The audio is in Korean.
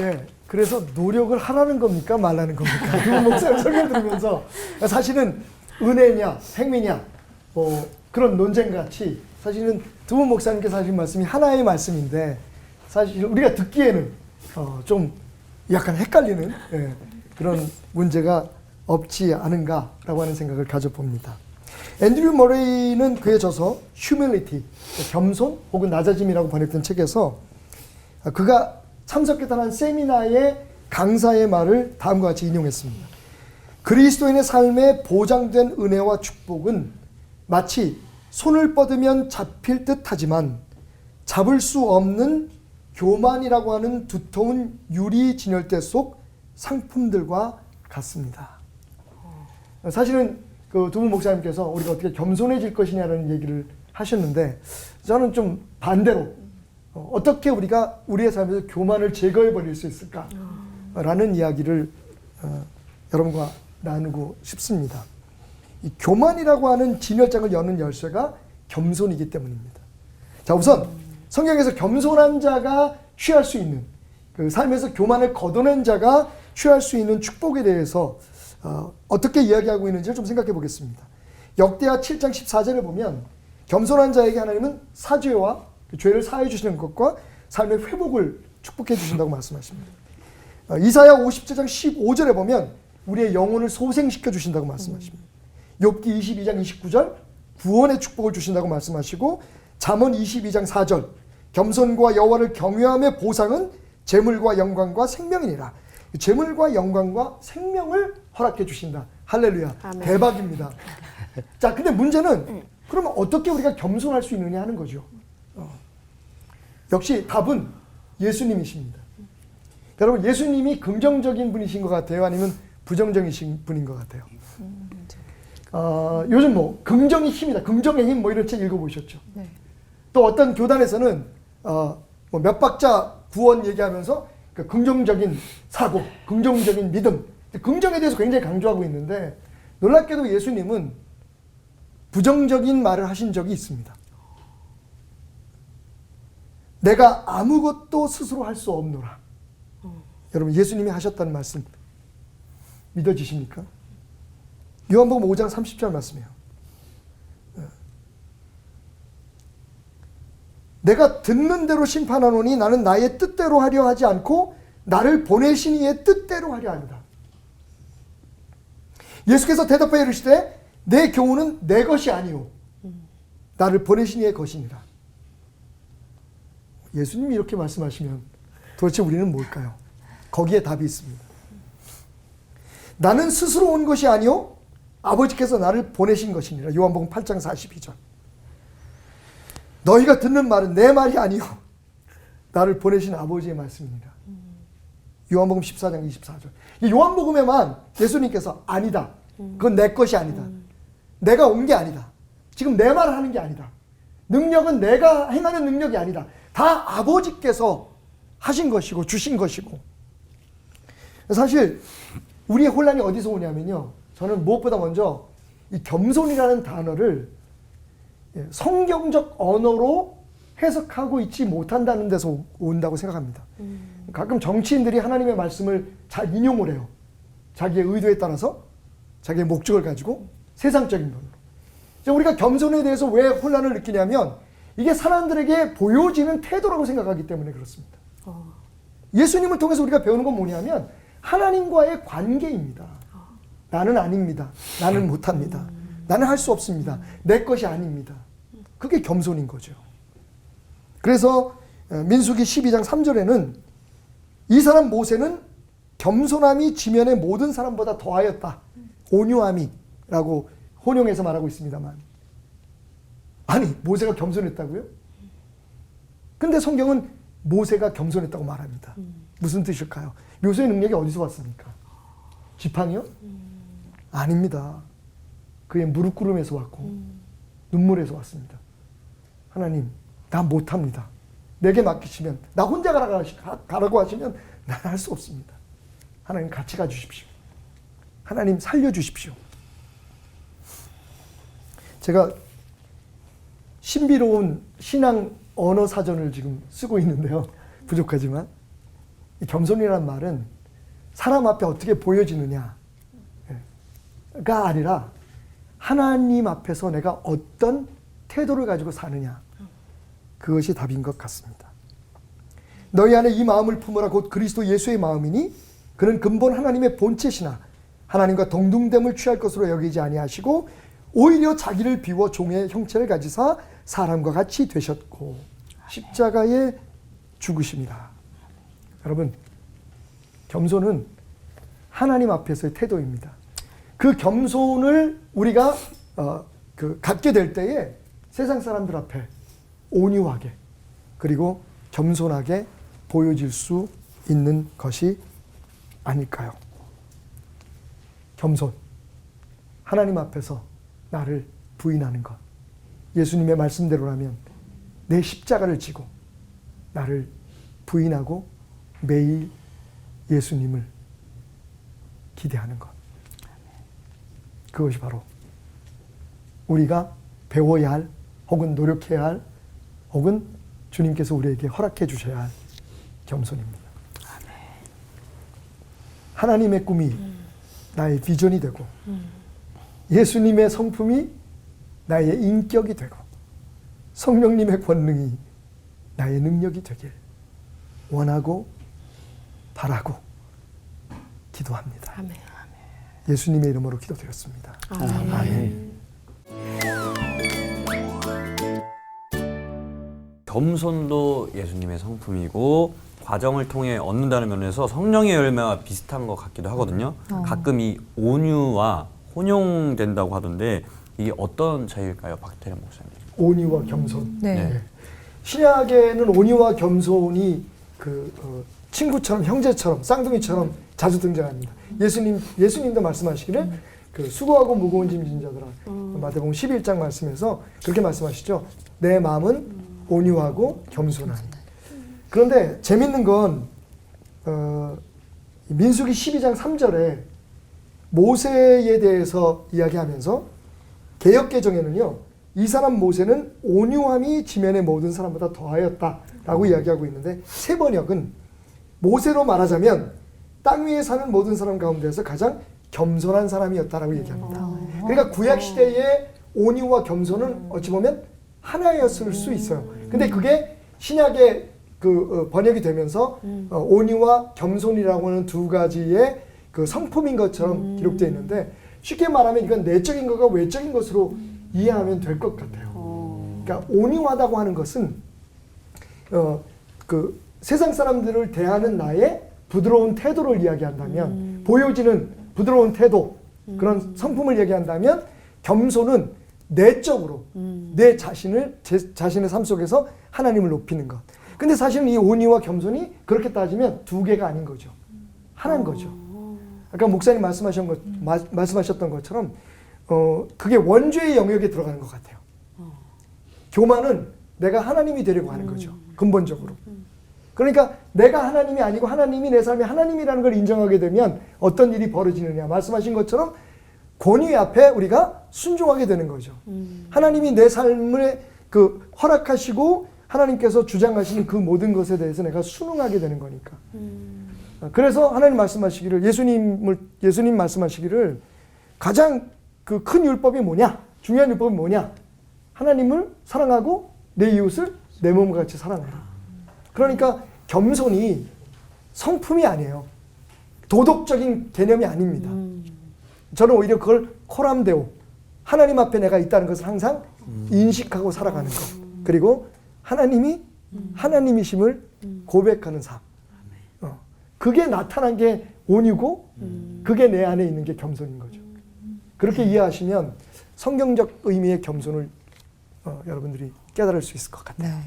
예, 그래서 노력을 하라는 겁니까? 말라는 겁니까? 두 목사님 설명 들으면서 사실은 은혜냐, 행위냐, 그런 논쟁같이 사실은 두 목사님께서 하신 말씀이 하나의 말씀인데 사실 우리가 듣기에는 좀 약간 헷갈리는 그런 문제가 없지 않은가라고 하는 생각을 가져봅니다. 앤드류 머레이는 그의 저서 Humility, 겸손 혹은 낮아짐이라고 번역된 책에서 그가 참석했던 한 세미나의 강사의 말을 다음과 같이 인용했습니다. 그리스도인의 삶에 보장된 은혜와 축복은 마치 손을 뻗으면 잡힐 듯 하지만 잡을 수 없는 교만이라고 하는 두터운 유리 진열대 속 상품들과 같습니다. 사실은 그 두 분 목사님께서 우리가 어떻게 겸손해질 것이냐라는 얘기를 하셨는데 저는 좀 반대로 어떻게 우리가 우리의 삶에서 교만을 제거해 버릴 수 있을까라는 이야기를 여러분과 나누고 싶습니다. 이 교만이라고 하는 진열장을 여는 열쇠가 겸손이기 때문입니다. 자, 우선 성경에서 겸손한 자가 취할 수 있는 그 삶에서 교만을 걷어낸 자가 취할 수 있는 축복에 대해서 어떻게 이야기하고 있는지를 좀 생각해 보겠습니다. 역대하 7장 14절을 보면 겸손한 자에게 하나님은 사죄와 죄를 사해 주시는 것과 삶의 회복을 축복해 주신다고 말씀하십니다. 이사야 57장 15절에 보면 우리의 영혼을 소생시켜 주신다고 말씀하십니다. 욥기 22장 29절 구원의 축복을 주신다고 말씀하시고 잠언 22장 4절 겸손과 여호와를 경외함의 보상은 재물과 영광과 생명이니라. 재물과 영광과 생명을 허락해 주신다. 할렐루야. 아멘. 대박입니다. 자, 근데 문제는 그러면 어떻게 우리가 겸손할 수 있느냐 하는 거죠. 역시 답은 예수님이십니다. 여러분, 예수님이 긍정적인 분이신 것 같아요? 아니면 부정적이신 분인 것 같아요? 요즘 뭐 긍정이 힘이다, 긍정의 힘 뭐 이런 책 읽어보셨죠? 네. 또 어떤 교단에서는 뭐 몇 박자 구원 얘기하면서 그 긍정적인 사고, 긍정적인 믿음, 긍정에 대해서 굉장히 강조하고 있는데 놀랍게도 예수님은 부정적인 말을 하신 적이 있습니다. 내가 아무것도 스스로 할 수 없노라. 여러분, 예수님이 하셨다는 말씀 믿어지십니까? 요한복음 5장 30절 말씀이에요. 내가 듣는 대로 심판하노니 나는 나의 뜻대로 하려 하지 않고 나를 보내신 이의 뜻대로 하려 합니다. 예수께서 대답하여 이르시되 내 교훈은 내 것이 아니오 나를 보내신 이의 것이니라. 예수님이 이렇게 말씀하시면 도대체 우리는 뭘까요? 거기에 답이 있습니다. 나는 스스로 온 것이 아니오 아버지께서 나를 보내신 것이니라. 요한복음 8장 42절. 너희가 듣는 말은 내 말이 아니오 나를 보내신 아버지의 말씀이니라. 요한복음 14장 24절. 이 요한복음에만 예수님께서 아니다. 그건 내 것이 아니다. 내가 온 게 아니다. 지금 내 말을 하는 게 아니다. 능력은 내가 행하는 능력이 아니다. 다 아버지께서 하신 것이고 주신 것이고. 사실 우리의 혼란이 어디서 오냐면요. 저는 무엇보다 먼저 이 겸손이라는 단어를 성경적 언어로 해석하고 있지 못한다는 데서 온다고 생각합니다. 가끔 정치인들이 하나님의 말씀을 잘 인용을 해요. 자기의 의도에 따라서 자기의 목적을 가지고 세상적인 돈으로. 우리가 겸손에 대해서 왜 혼란을 느끼냐면 이게 사람들에게 보여지는 태도라고 생각하기 때문에 그렇습니다. 예수님을 통해서 우리가 배우는 건 뭐냐면 하나님과의 관계입니다. 나는 아닙니다. 나는 못합니다. 나는 할 수 없습니다. 내 것이 아닙니다. 그게 겸손인 거죠. 그래서 민수기 12장 3절에는 이 사람 모세는 겸손함이 지면의 모든 사람보다 더하였다. 온유함이라고 혼용해서 말하고 있습니다만. 아니, 모세가 겸손했다고요? 근데 성경은 모세가 겸손했다고 말합니다. 무슨 뜻일까요? 모세의 능력이 어디서 왔습니까? 지팡이요? 아닙니다. 그의 무릎 꿇음에서 왔고 눈물에서 왔습니다. 하나님, 나 못합니다. 내게 맡기시면, 나 혼자 가라고 하시면 나는 할 수 없습니다. 하나님 같이 가주십시오. 하나님 살려주십시오. 제가 신비로운 신앙 언어 사전을 지금 쓰고 있는데요. 부족하지만 이 겸손이라는 말은 사람 앞에 어떻게 보여지느냐가 아니라 하나님 앞에서 내가 어떤 태도를 가지고 사느냐, 그것이 답인 것 같습니다. 너희 안에 이 마음을 품으라 곧 그리스도 예수의 마음이니 그는 근본 하나님의 본체시나 하나님과 동등됨을 취할 것으로 여기지 아니하시고 오히려 자기를 비워 종의 형체를 가지사 사람과 같이 되셨고 십자가에 죽으심이라. 여러분, 겸손은 하나님 앞에서의 태도입니다. 그 겸손을 우리가 갖게 될 때에 세상 사람들 앞에 온유하게 그리고 겸손하게 보여질 수 있는 것이 아닐까요? 겸손, 하나님 앞에서 나를 부인하는 것. 예수님의 말씀대로라면 내 십자가를 지고 나를 부인하고 매일 예수님을 기대하는 것. 그것이 바로 우리가 배워야 할 혹은 노력해야 할 혹은 주님께서 우리에게 허락해 주셔야 할 겸손입니다. 하나님의 꿈이 나의 비전이 되고 예수님의 성품이 나의 인격이 되고 성령님의 권능이 나의 능력이 되길 원하고 바라고 기도합니다. 아멘. 예수님의 이름으로 기도드렸습니다. 아멘. 아멘. 겸손도 예수님의 성품이고 과정을 통해 얻는다는 면에서 성령의 열매와 비슷한 것 같기도 하거든요. 가끔 이 온유와 혼용된다고 하던데 이게 어떤 차이일까요, 박태련 목사님? 온유와 겸손. 네. 신약에는 온유와 겸손이 친구처럼 형제처럼 쌍둥이처럼 자주 등장합니다. 예수님도 말씀하시기를 수고하고 무거운 짐 진 자들아, 마태복음 11장 말씀에서 그렇게 말씀하시죠. 내 마음은 온유하고 겸손하니. 그런데 재밌는 건 민수기 12장 3절에 모세에 대해서 이야기하면서 개역개정에는요, 이 사람 모세는 온유함이 지면의 모든 사람보다 더하였다라고 이야기하고 있는데 새번역은 모세로 말하자면 땅 위에 사는 모든 사람 가운데서 가장 겸손한 사람이었다라고 얘기합니다. 그러니까 구약 시대의 온유와 겸손은 어찌 보면 하나였을 수 있어요. 근데 그게 신약의 번역이 되면서 온유와 겸손이라고 하는 두 가지의 성품인 것처럼 기록되어 있는데 쉽게 말하면 이건 내적인 것과 외적인 것으로 이해하면 될 것 같아요. 그러니까 온유하다고 하는 것은 세상 사람들을 대하는 나의 부드러운 태도를 이야기한다면 보여지는 부드러운 태도, 그런 성품을 얘기한다면 겸손은 내적으로 내 자신의 삶 속에서 하나님을 높이는 것. 근데 사실은 이 온유와 겸손이 그렇게 따지면 두 개가 아닌 거죠. 하나인 거죠. 아까 목사님 말씀하셨던 것처럼 그게 원죄의 영역에 들어가는 것 같아요. 교만은 내가 하나님이 되려고 하는 거죠. 근본적으로. 그러니까 내가 하나님이 아니고 하나님이 내 삶이 하나님이라는 걸 인정하게 되면 어떤 일이 벌어지느냐. 말씀하신 것처럼 권위 앞에 우리가 순종하게 되는 거죠. 하나님이 내 삶을 허락하시고 하나님께서 주장하시는 그 모든 것에 대해서 내가 순응하게 되는 거니까. 그래서 하나님 말씀하시기를 예수님 말씀하시기를 가장 큰 율법이 뭐냐? 중요한 율법이 뭐냐? 하나님을 사랑하고 내 이웃을 내 몸과 같이 사랑하라. 그러니까 겸손이 성품이 아니에요. 도덕적인 개념이 아닙니다. 저는 오히려 그걸 코람데오, 하나님 앞에 내가 있다는 것을 항상 인식하고 살아가는 것. 그리고 하나님이 하나님이심을 고백하는 삶. 그게 나타난 게 온유고 그게 내 안에 있는 게 겸손인 거죠. 그렇게 이해하시면 성경적 의미의 겸손을 여러분들이 깨달을 수 있을 것 같아요. 네.